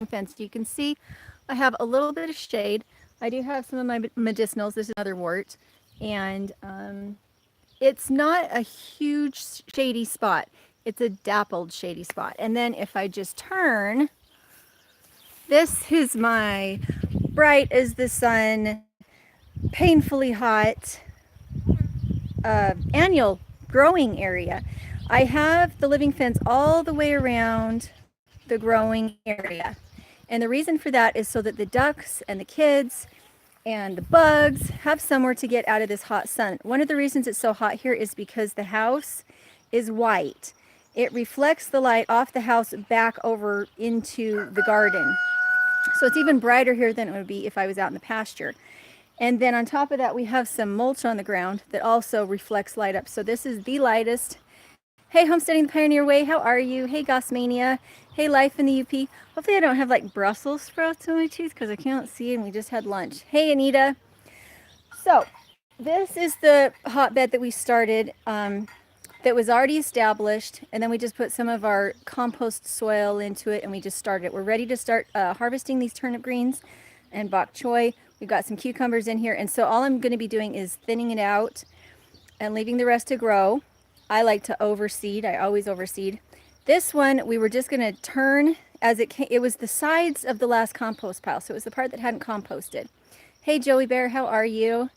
fence. You can see I have a little bit of shade. I do have some of my medicinals. This is another wort. And it's not a huge shady spot. It's a dappled shady spot. And then if I just turn, this is my bright as the sun, painfully hot annual growing area. I have the living fence all the way around the growing area. And the reason for that is so that the ducks and the kids and the bugs have somewhere to get out of this hot sun. One of the reasons it's so hot here is because the house is white. It reflects the light off the house back over into the garden. So it's even brighter here than it would be if I was out in the pasture. And then on top of that, we have some mulch on the ground that also reflects light up. So this is the lightest. Hey, Homesteading the Pioneer Way, how are you? Hey, Gossmania. Hey, Life in the UP. Hopefully I don't have like Brussels sprouts on my teeth because I can't see and we just had lunch. Hey, Anita. So this is the hotbed that we started that was already established. And then we just put some of our compost soil into it and we just started it. We're ready to start harvesting these turnip greens and bok choy. We've got some cucumbers in here. And so all I'm going to be doing is thinning it out and leaving the rest to grow. I like to overseed. I always overseed. This one, we were just going to turn as it came. It was the sides of the last compost pile. So it was the part that hadn't composted. Hey, Joey Bear, how are you?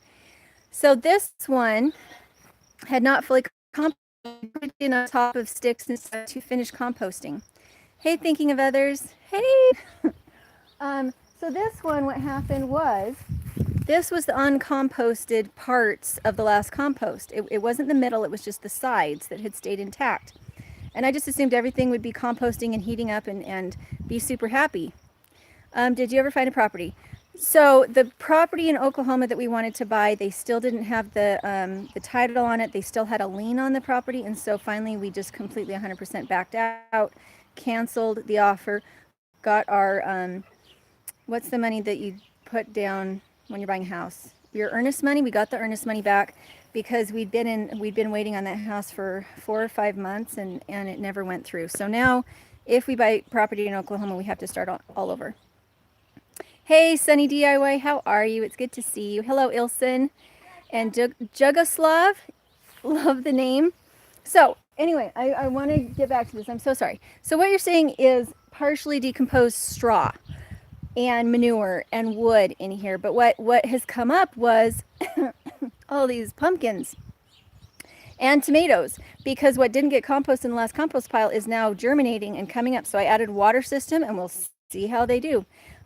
So this one had not fully composted in on top of sticks and stuff to finish composting. Hey, thinking of others. Hey. So this one, what happened was, this was the uncomposted parts of the last compost. It wasn't the middle, it was just the sides that had stayed intact. And I just assumed everything would be composting and heating up and be super happy. Did you ever find a property? So the property in Oklahoma that we wanted to buy, they still didn't have the title on it. They still had a lien on the property. And so finally we just completely 100% backed out, canceled the offer, got our, what's the money that you put down when you're buying a house? Your earnest money. We got the earnest money back because we'd been waiting on that house for 4 or 5 months and it never went through. So now if we buy property in Oklahoma, we have to start all over. Hey, Sunny DIY, how are you? It's good to see you. Hello, Ilson and Jugoslav. Love the name. So anyway, I want to get back to this. I'm so sorry. So what you're seeing is partially decomposed straw and manure and wood in here. But what has come up was all these pumpkins and tomatoes, because what didn't get composted in the last compost pile is now germinating and coming up. So I added water system and we'll see how they do.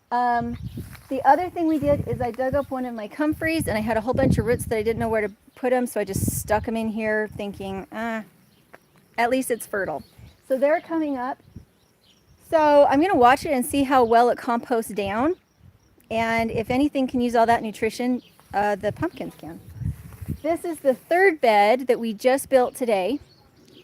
The other thing we did is I dug up one of my comfreys and I had a whole bunch of roots that I didn't know where to put them. So I just stuck them in here thinking, at least it's fertile. So they're coming up. So I'm going to watch it and see how well it composts down. And if anything can use all that nutrition, the pumpkins can. This is the third bed that we just built today.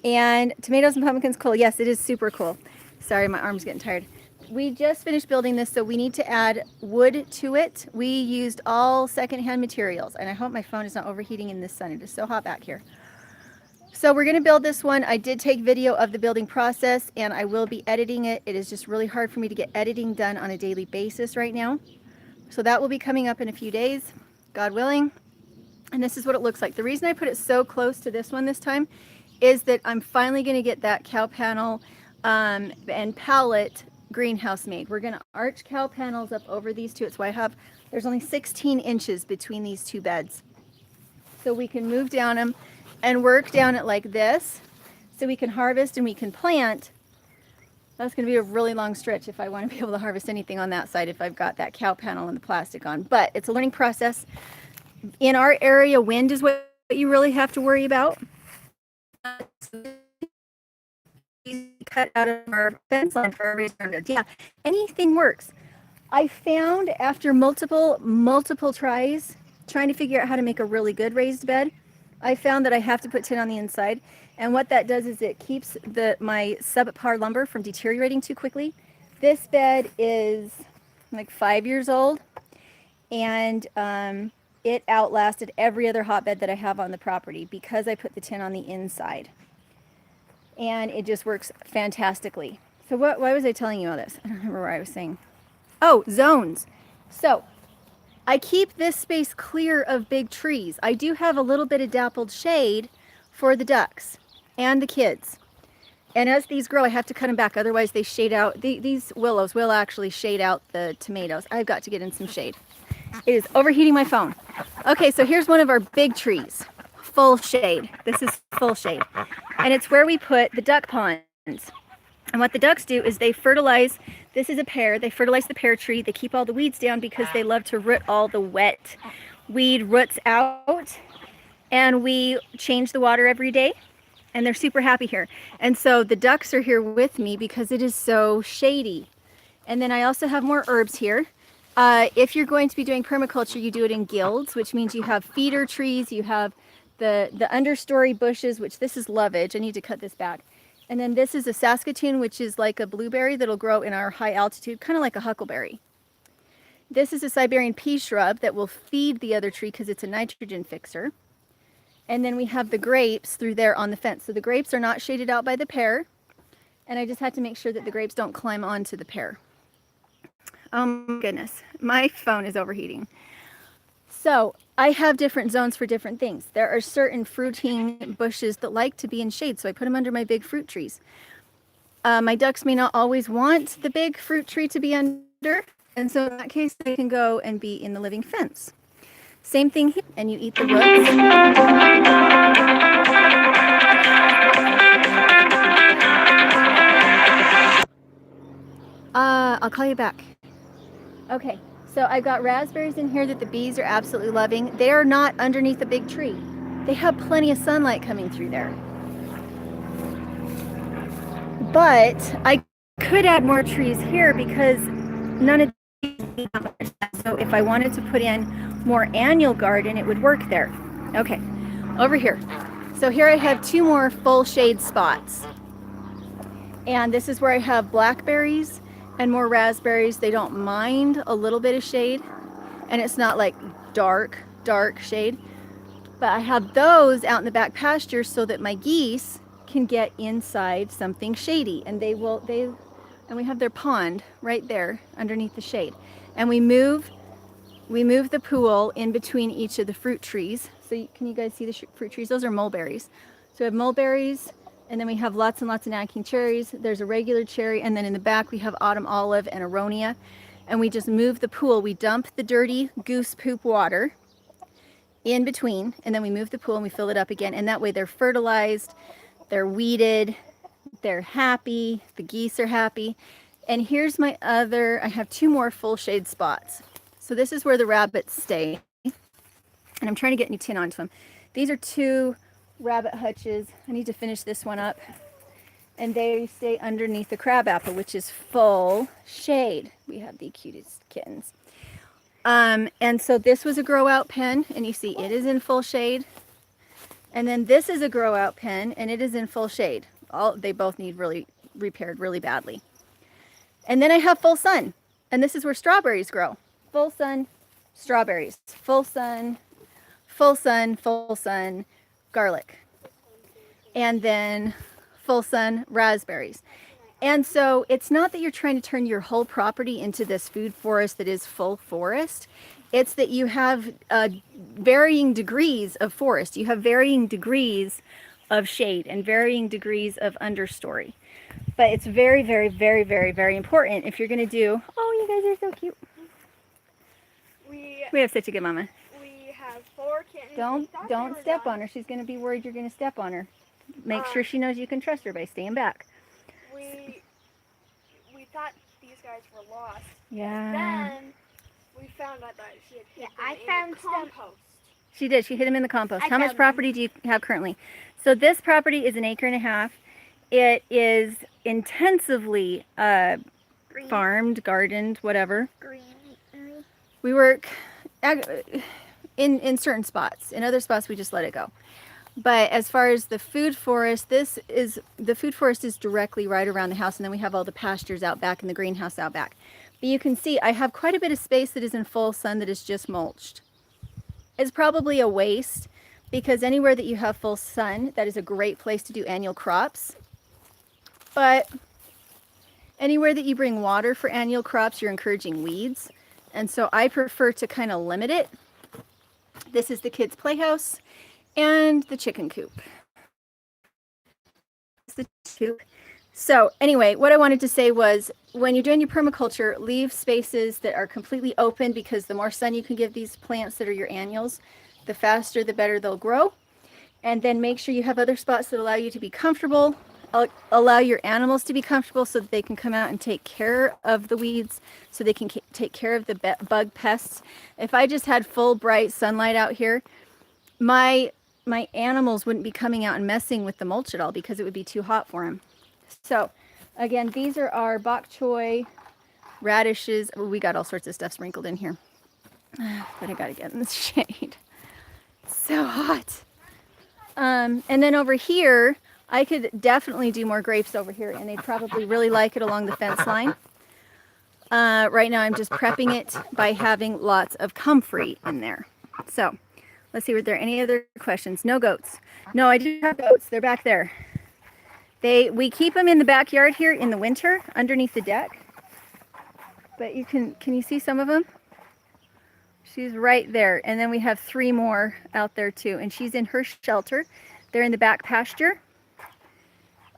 And tomatoes and pumpkins, cool. Yes, it is super cool. Sorry, my arm's getting tired. We just finished building this, so we need to add wood to it. We used all secondhand materials. And I hope my phone is not overheating in this sun. It is so hot back here. So we're going to build this one. I did take video of the building process and I will be editing it. It is just really hard for me to get editing done on a daily basis right now. So that will be coming up in a few days, God willing. And this is what it looks like. The reason I put it so close to this one this time is that I'm finally going to get that cow panel and pallet greenhouse made. We're going to arch cow panels up over these two. It's why there's only 16 inches between these two beds. So we can move down them and work down it like this so we can harvest and we can plant. That's going to be a really long stretch if I want to be able to harvest anything on that side if I've got that cow panel and the plastic on. But it's a learning process. In our area, wind is what you really have to worry about. Cut out of our fence line for our raised beds. Yeah, anything works. I found after multiple tries trying to figure out how to make a really good raised bed, I found that I have to put tin on the inside, and what that does is it keeps my subpar lumber from deteriorating too quickly. This bed is like 5 years old, and it outlasted every other hotbed that I have on the property because I put the tin on the inside, and it just works fantastically. So why was I telling you all this? I don't remember what I was saying. Oh, zones. So I keep this space clear of big trees. I do have a little bit of dappled shade for the ducks and the kids. And as these grow, I have to cut them back. Otherwise they shade out. These willows will actually shade out the tomatoes. I've got to get in some shade. It is overheating my phone. Okay, so here's one of our big trees. Full shade. This is full shade. And it's where we put the duck ponds. And what the ducks do is they fertilize. This is a pear. They fertilize the pear tree. They keep all the weeds down because they love to root all the wet weed roots out. And we change the water every day. And they're super happy here. And so the ducks are here with me because it is so shady. And then I also have more herbs here. If you're going to be doing permaculture, you do it in guilds, which means you have feeder trees, you have the understory bushes, which this is lovage. I need to cut this back. And then this is a Saskatoon, which is like a blueberry that'll grow in our high altitude, kind of like a huckleberry. This is a Siberian pea shrub that will feed the other tree because it's a nitrogen fixer. And then we have the grapes through there on the fence. So the grapes are not shaded out by the pear. And I just had to make sure that the grapes don't climb onto the pear. Oh my goodness, my phone is overheating. So I have different zones for different things. There are certain fruiting bushes that like to be in shade, so I put them under my big fruit trees. My ducks may not always want the big fruit tree to be under, and so in that case, they can go and be in the living fence. Same thing here, and you eat the roots. I'll call you back. Okay, so I've got raspberries in here that the bees are absolutely loving. They are not underneath the big tree. They have plenty of sunlight coming through there. But I could add more trees here because none of these have much. So if I wanted to put in more annual garden, it would work there. Okay, over here. So here I have two more full shade spots. And this is where I have blackberries and more raspberries. They don't mind a little bit of shade, and it's not like dark shade, but I have those out in the back pasture so that my geese can get inside something shady, and and we have their pond right there underneath the shade, and we move the pool in between each of the fruit trees. So can you guys see the fruit trees? Those are mulberries. So we have mulberries, and then we have lots and lots of Nanking cherries. There's a regular cherry, and then in the back we have autumn olive and aronia. And we just move the pool. We dump the dirty goose poop water in between, and then we move the pool and we fill it up again. And that way they're fertilized, they're weeded, they're happy, the geese are happy. And here's my I have two more full shade spots. So this is where the rabbits stay. And I'm trying to get new tin onto them. These are two rabbit hutches. I need to finish this one up. And they stay underneath the crabapple, which is full shade. We have the cutest kittens. And so this was a grow out pen, and you see it is in full shade. And then this is a grow out pen, and it is in full shade. They both need really repaired really badly. And then I have full sun, and this is where strawberries grow. Full sun, strawberries. Full sun, full sun, full sun, garlic. And then full sun, raspberries. And so it's not that you're trying to turn your whole property into this food forest that is full forest. It's that you have varying degrees of forest. You have varying degrees of shade and varying degrees of understory. But it's very, very, very, very, very important if you're going to do... Oh, you guys are so cute. We have such a good mama. We have 4 kittens. Don't step on her. She's going to be worried you're going to step on her. Make sure she knows you can trust her by staying back. We thought these guys were lost. Yeah. Then we found out that she had hid them in the compost. She did. She hid them in the compost. How much property do you have currently? So this property is 1.5 acres. It is intensively farmed, gardened, whatever. Green. We work in certain spots. In other spots, we just let it go. But as far as the food forest, the food forest is directly right around the house, and then we have all the pastures out back and the greenhouse out back. But you can see I have quite a bit of space that is in full sun that is just mulched. It's probably a waste, because anywhere that you have full sun, that is a great place to do annual crops. But Anywhere that you bring water for annual crops, you're encouraging weeds. And so I prefer to kind of limit it. This is the kids' playhouse and the chicken coop. The coop. So anyway, what I wanted to say was when you're doing your permaculture, leave spaces that are completely open, because the more sun you can give these plants that are your annuals, the faster, the better they'll grow. And then make sure you have other spots that allow you to be comfortable, allow your animals to be comfortable so that they can come out and take care of the weeds, so they can take care of the bug pests. If I just had full bright sunlight out here, my animals wouldn't be coming out and messing with the mulch at all, because it would be too hot for them. So again, these are our bok choy, radishes. Oh, we got all sorts of stuff sprinkled in here, but I gotta get in the shade. It's so hot. And then over here, I could definitely do more grapes over here, and they'd probably really like it along the fence line. Right now I'm just prepping it by having lots of comfrey in there. So let's see, were there any other questions? No goats. No, I do have goats. They're back there. We keep them in the backyard here in the winter underneath the deck. But can you see some of them? She's right there. And then we have 3 more out there too. And she's in her shelter. They're in the back pasture.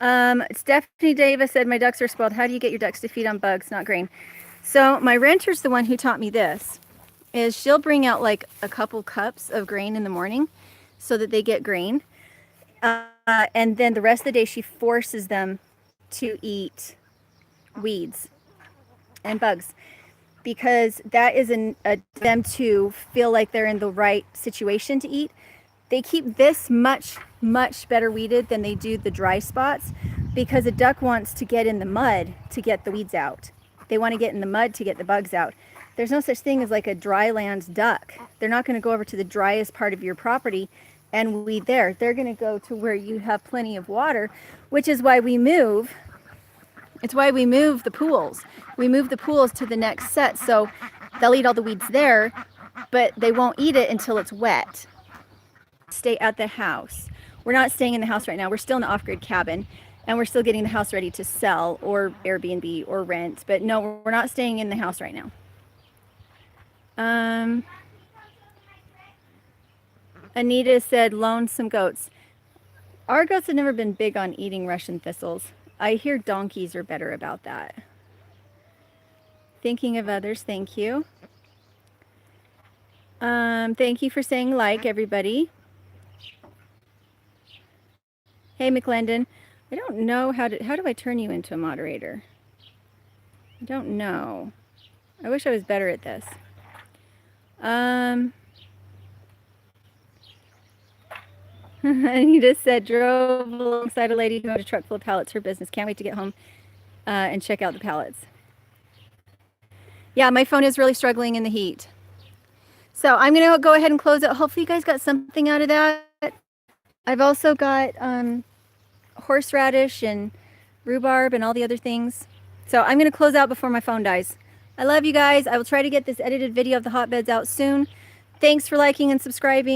Stephanie Davis said, my ducks are spoiled. How do you get your ducks to feed on bugs, not grain? So my renter's the one who taught me this. Is she'll bring out like a couple cups of grain in the morning so that they get grain. And then the rest of the day she forces them to eat weeds and bugs, because that is them to feel like they're in the right situation to eat. They keep this much better weeded than they do the dry spots, because a duck wants to get in the mud to get the weeds out. They want to get in the mud to get the bugs out. There's no such thing as like a dry land duck. They're not going to go over to the driest part of your property and weed there. They're going to go to where you have plenty of water, which is why we move. It's why we move the pools. We move the pools to the next set, so they'll eat all the weeds there, but they won't eat it until it's wet. Stay at the house. We're not staying in the house right now. We're still in the off-grid cabin, and we're still getting the house ready to sell or Airbnb or rent. But no, we're not staying in the house right now. Anita said, loan some goats. Our goats have never been big on eating Russian thistles. I hear donkeys are better about that. Thinking of others, thank you. Thank you for saying like, everybody. Hey, McClendon. I don't know how do I turn you into a moderator? I don't know. I wish I was better at this. Anita said, drove alongside a lady who had a truck full of pallets for business. Can't wait to get home and check out the pallets. Yeah, my phone is really struggling in the heat. So I'm going to go ahead and close it. Hopefully you guys got something out of that. I've also got horseradish and rhubarb and all the other things. So I'm going to close out before my phone dies. I love you guys. I will try to get this edited video of the hotbeds out soon. Thanks for liking and subscribing.